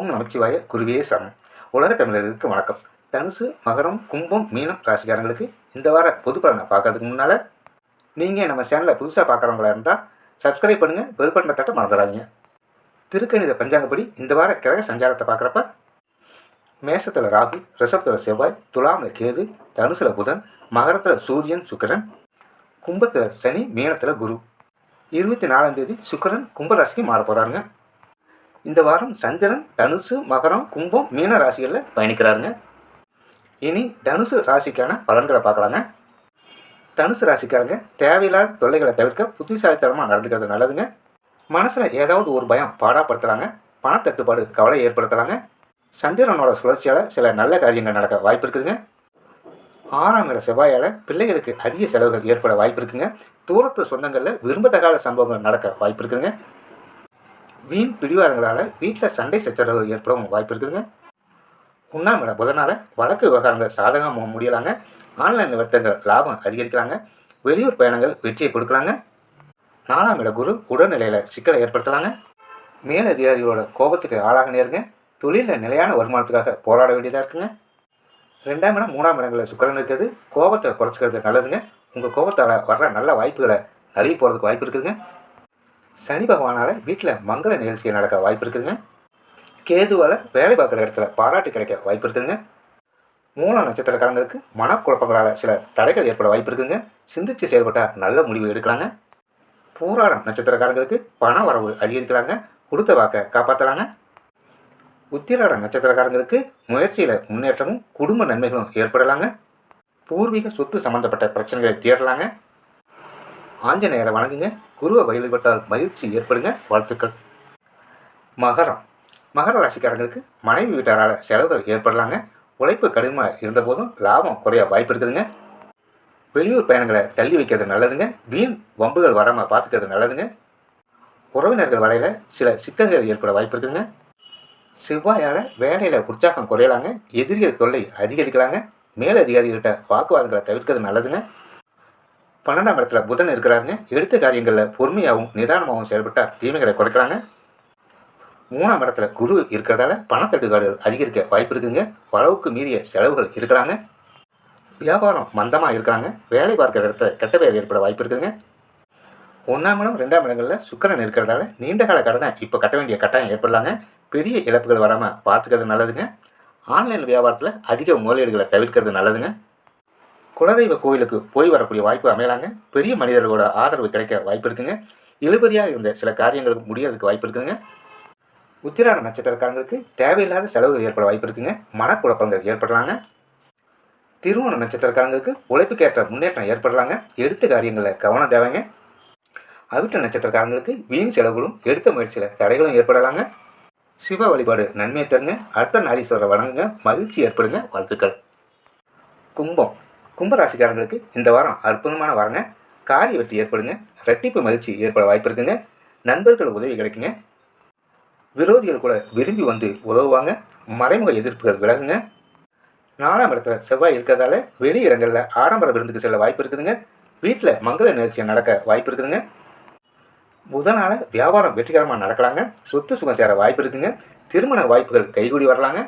ஓம் நமச்சிவாய குருவே சரணம். உலக தமிழர்களுக்கு வணக்கம். தனுசு, மகரம், கும்பம், மீனம் ராசிக்காரங்களுக்கு இந்த வார பொது பலனை பார்க்கறதுக்கு முன்னால் நீங்கள் நம்ம சேனலை புதுசாக பார்க்குறவங்களா இருந்தால் சப்ஸ்கிரைப் பண்ணுங்கள், பெல் பட்டனை தட்ட மறந்துடாதீங்க. திருக்கணித பஞ்சாங்கப்படி இந்த வார கிரக சஞ்சாரத்தை பார்க்குறப்ப மேசத்தில் ராகு, ரிஷபத்தில் செவ்வாய், துலாமில் கேது, தனுசில் புதன், மகரத்தில் சூரியன் சுக்கிரன், கும்பத்தில் சனி, மீனத்தில் குரு. 24ஆம் தேதி சுக்கிரன் கும்பராசிக்கு மாற போகிறாருங்க. இந்த வாரம் சந்திரன் தனுசு, மகரம், கும்பம், மீன ராசிகளில் பயணிக்கிறாருங்க. இனி தனுசு ராசிக்கான பலன்களை பார்க்கலாங்க. தனுசு ராசிக்காரங்க தேவையில்லாத தொல்லைகளை தவிர்க்க புத்திசாலித்தனமாக நடந்துக்கிறது நல்லதுங்க. மனசில் ஏதாவது ஒரு பயம் பாடாப்படுத்துகிறாங்க. பணத்தட்டுப்பாடு கவலை ஏற்படுத்துகிறாங்க. சந்திரனோட சுழற்சியால் சில நல்ல காரியங்கள் நடக்க வாய்ப்பு இருக்குதுங்க. 6ஆம் இட செவ்வாயால் பிள்ளைகளுக்கு அதிக செலவுகள் ஏற்பட வாய்ப்பு இருக்குங்க. தூரத்து சொந்தங்களில் விரும்பத்தகாத சம்பவங்கள் நடக்க வாய்ப்பு இருக்குதுங்க. வீண் பிடிவாதங்களால் வீட்டில் சண்டை சச்சரவுகள் ஏற்படவும் வாய்ப்பு இருக்குதுங்க. 1ஆம் இட புதனால் வழக்கு விவகாரங்கள் சாதகமாக முடியலாங்க. ஆன்லைன் வர்த்தகங்கள் லாபம் அதிகரிக்கலாங்க. வெளியூர் பயணங்கள் வெற்றியை கொடுக்கலாங்க. 4ஆம் இட குரு உடல்நிலையில் சிக்கலை ஏற்படுத்தலாங்க. மேலதிகாரிகளோட கோபத்துக்கு ஆளாக நேருங்க. தொழிலில் நிலையான வருமானத்துக்காக போராட வேண்டியதாக இருக்குங்க. 2ஆம் இடம் 3ஆம் இடங்களில் சுக்கிரன் இருக்கிறது. கோபத்தை குறைச்சிக்கிறது நல்லதுங்க. உங்கள் கோபத்தால் வர்ற நல்ல வாய்ப்புகளை நழுவி போகிறதுக்கு வாய்ப்பு இருக்குதுங்க. சனி பகவானால் வீட்டில் மங்கள நிகழ்ச்சிகள் நடக்க வாய்ப்பு இருக்குதுங்க. கேதுவால் வேலை பார்க்குற இடத்துல பாராட்டு கிடைக்க வாய்ப்பு இருக்குதுங்க. மூல நட்சத்திரக்காரங்களுக்கு மனக்குழப்பங்களால் சில தடைகள் ஏற்பட வாய்ப்பு இருக்குதுங்க. சிந்தித்து செயல்பட்டால் நல்ல முடிவு எடுக்கலாங்க. பூராடம் நட்சத்திரக்காரங்களுக்கு பண வரவு அதிகரிக்கலாங்க. கொடுத்த வாக்கை காப்பாற்றலாங்க. உத்திராட நட்சத்திரக்காரங்களுக்கு முயற்சியில் முன்னேற்றமும் குடும்ப நன்மைகளும் ஏற்படலாங்க. பூர்வீக சொத்து சம்பந்தப்பட்ட பிரச்சனைகளை தீரலாங்க. ஆஞ்சநேயரை வணங்குங்க. குருவை வழிபட்டால் மகிழ்ச்சி ஏற்படுங்க. வாழ்த்துக்கள். மகர ராசிக்காரங்களுக்கு மனைவி வீட்டாரால் செலவுகள் ஏற்படலாங்க. உழைப்பு கடினமாக இருந்தபோதும் லாபம் குறைய வாய்ப்பு இருக்குதுங்க. வெளியூர் பயணங்களை தள்ளி வைக்கிறது நல்லதுங்க. வீண் வம்புகள் வராமல் பார்த்துக்கிறது நல்லதுங்க. உறவினர்கள் வரையில் சில சிக்கல்கள் ஏற்பட வாய்ப்பு இருக்குதுங்க. செவ்வாயால் வேலையில் உற்சாகம் குறையலாங்க. எதிரிகள் தொல்லை அதிகரிக்கலாங்க. மேலதிகாரிகிட்ட வாக்குவாதங்களை தவிர்க்கிறது நல்லதுங்க. 12ஆம் இடத்துல புதன் இருக்கிறாருங்க. எடுத்த காரியங்களில் பொறுமையாகவும் நிதானமாகவும் செயல்பட்டால் தீமைகளை குறைக்கலாங்க. 3ஆம் இடத்துல குரு இருக்கிறதால பணத்தட்டுப்பாடுகள் அதிகரிக்க வாய்ப்பு இருக்குங்க. அளவுக்கு மீறிய செலவுகள் இருக்கலாங்க. வியாபாரம் மந்தமாக இருக்கிறாங்க. வேலை பார்க்குற இடத்துல கெட்ட பெயர் ஏற்பட வாய்ப்பு இருக்குதுங்க. 1ஆம் இடம் 2ஆம் இடங்களில் சுக்கிரன் இருக்கிறதால நீண்டகால கடனை இப்போ கட்ட வேண்டிய கட்டாயம் ஏற்படலாங்க. பெரிய இழப்புகள் வராமல் பார்த்துக்கிறது நல்லதுங்க. ஆன்லைன் வியாபாரத்தில் அதிக முதலீடுகளை தவிர்க்கிறது நல்லதுங்க. குலதெய்வ கோயிலுக்கு போய் வரக்கூடிய வாய்ப்பு அமையலாங்க. பெரிய மனிதர்களோட ஆதரவு கிடைக்க வாய்ப்பு இருக்குங்க. இழுபறியாக இருந்த சில காரியங்களுக்கு முடியறதுக்கு வாய்ப்பு இருக்குதுங்க. உத்திராட நட்சத்திரக்காரங்களுக்கு தேவையில்லாத செலவுகள் ஏற்பட வாய்ப்பு இருக்குங்க. மனக்குழப்பங்கள் ஏற்படலாங்க. திருவோண நட்சத்திரக்காரங்களுக்கு உழைப்புக்கேற்ற முன்னேற்றம் ஏற்படலாங்க. எடுத்த காரியங்களில் கவனம் தேவைங்க. அவிட்ட நட்சத்திரக்காரங்களுக்கு வீண் செலவுகளும் எடுத்த முயற்சியில் தடைகளும் ஏற்படலாங்க. சிவ வழிபாடு நன்மையை தருங்க. அர்த்தநாரீஸ்வரரை வணங்குங்க. மகிழ்ச்சி ஏற்படுங்க. வாழ்த்துக்கள். கும்பராசிக்காரங்களுக்கு இந்த வாரம் அற்புதமான வாரங்க. காரிய வெற்றி ஏற்படுங்க. ரெட்டிப்பு மகிழ்ச்சி ஏற்பட வாய்ப்பு இருக்குங்க. நண்பர்கள் உதவி கிடைக்குங்க. விரோதிகள் கூட விரும்பி வந்து உதவுவாங்க. மறைமுக எதிர்ப்புகள் விலகுங்க. 4ஆம் இடத்துல செவ்வாய் இருக்கிறதால வெளி இடங்களில் ஆடம்பர விருந்துக்கு செல்ல வாய்ப்பு இருக்குதுங்க. வீட்டில் மங்கள நிகழ்ச்சி நடக்க வாய்ப்பு இருக்குதுங்க. புதனால் வியாபாரம் வெற்றிகரமாக நடக்கலாங்க. சொத்து சுகம் சேர வாய்ப்பு இருக்குங்க. திருமண வாய்ப்புகள் கைகூடி வரலாங்க.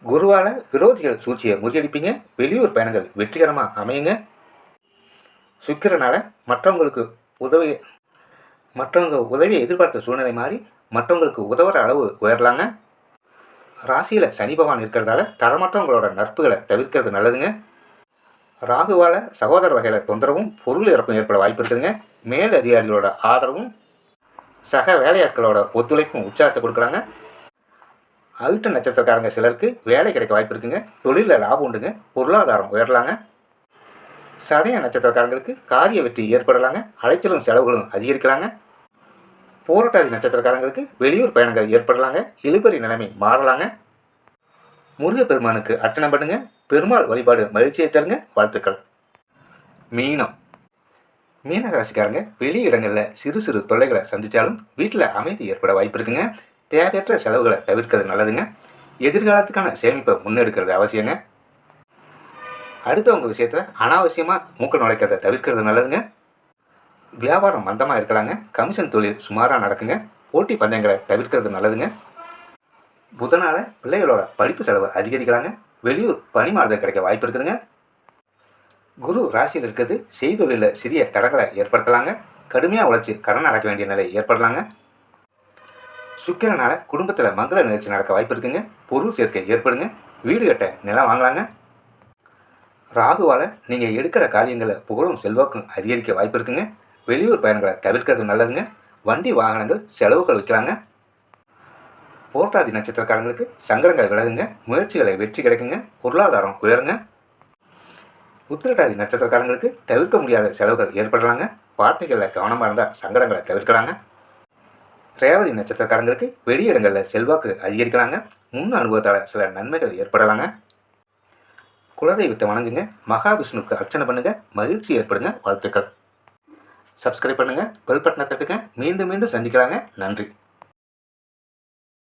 குருவால் விரோதிகள் சூழ்ச்சியை முறியடிப்பீங்க. வெளியூர் பயணங்கள் வெற்றிகரமாக அமையுங்க. சுக்கிரனால் மற்றவங்க உதவியை எதிர்பார்த்த சூழ்நிலை மாறி மற்றவங்களுக்கு உதவுற அளவு உயரலாங்க. ராசியில் சனி பகவான் இருக்கிறதால தரமற்றவங்களோட நட்புகளை தவிர்க்கிறது நல்லதுங்க. ராகுவால் சகோதர வகையில் தொந்தரவும் பொருள் இறப்பும் ஏற்பட வாய்ப்பு இருக்குதுங்க. மேல் அதிகாரிகளோட ஆதரவும் சக வேலையாட்களோட ஒத்துழைப்பும் உற்சாகத்தை கொடுக்குறாங்க. அவிட்ட நட்சத்திரக்காரங்க சிலருக்கு வேலை கிடைக்க வாய்ப்பு இருக்குங்க. தொழிலில் லாபம் உண்டுங்க. பொருளாதாரம் உயரலாங்க. சதய நட்சத்திரக்காரங்களுக்கு காரிய வெற்றி ஏற்படலாங்க. அலைச்சலும் செலவுகளும் அதிகரிக்கலாங்க. போராட்டாதி நட்சத்திரக்காரங்களுக்கு வெளியூர் பயணங்கள் ஏற்படலாங்க. இழுபறி நிலைமை மாறலாங்க. முருகப்பெருமானுக்கு அர்ச்சனை பண்ணுங்க. பெருமாள் வழிபாடு மகிழ்ச்சியை தருங்க. வாழ்த்துக்கள். மீன ராசிக்காரங்க வெளி இடங்களில் சிறு சிறு தொல்லைகளை சந்தித்தாலும் வீட்டில் அமைதி ஏற்பட வாய்ப்பு இருக்குங்க. தேவையற்ற செலவுகளை தவிர்க்கிறது நல்லதுங்க. எதிர்காலத்துக்கான சேமிப்பை முன்னெடுக்கிறது அவசியங்க. அடுத்தவங்க விஷயத்தில் அனாவசியமாக மூக்க நுழைக்கிறத தவிர்க்கிறது நல்லதுங்க. வியாபாரம் மந்தமாக இருக்கலாங்க. கமிஷன் தொழில் சுமாராக நடக்குங்க. போட்டி பந்தயங்களை தவிர்க்கிறது நல்லதுங்க. புதனால் பிள்ளைகளோட படிப்பு செலவு அதிகரிக்கலாங்க. வெளியூர் பணி மாறுதல் கிடைக்க வாய்ப்பு இருக்குதுங்க. குரு ராசியில் இருக்கிறது செய்தொழிலில் சிறிய தடங்களை ஏற்படுத்தலாங்க. கடுமையாக உழைச்சி கடன் அடைக்க வேண்டிய நிலை ஏற்படலாங்க. சுக்கிரனால் குடும்பத்தில் மங்கள நிகழ்ச்சி நடக்க வாய்ப்பு இருக்குங்க. பொருள் சேர்க்கை ஏற்படுங்க. வீடு கட்ட நிலம் வாங்கலாங்க. ராகுவால் நீங்கள் எடுக்கிற காரியங்களில் புகழும் செல்வாக்கும் அதிகரிக்க வாய்ப்பு இருக்குங்க. வெளியூர் பயணங்களை தவிர்க்கிறது நல்லதுங்க. வண்டி வாகனங்கள் செலவுகள் வைக்கலாங்க. போராட்டாதி நட்சத்திரக்காரங்களுக்கு சங்கடங்களை விலகுங்க. முயற்சிகளை வெற்றி கிடைக்குங்க. பொருளாதாரம் உயருங்க. உத்திரட்டாதி நட்சத்திரக்காரங்களுக்கு தவிர்க்க முடியாத செலவுகள் ஏற்படலாங்க. வார்த்தைகளில் கவனமாக இருந்தால் சங்கடங்களை தவிர்க்கலாங்க. ரேவதி நட்சத்திரக்காரங்களுக்கு வெளியிடங்களில் செல்வாக்கு அதிகரிக்கலாங்க. முன் அனுபவத்தால் சில நன்மைகள் ஏற்படலாங்க. குலதெய்வத்தை வணங்குங்க. மகாவிஷ்ணுவுக்கு அர்ச்சனை பண்ணுங்க. மகிழ்ச்சி ஏற்படுங்க. வாழ்த்துக்கள். சப்ஸ்கிரைப் பண்ணுங்கள். பெல் பட்டனை தட்டுங்க. மீண்டும் மீண்டும் சந்திக்கலாங்க. நன்றி.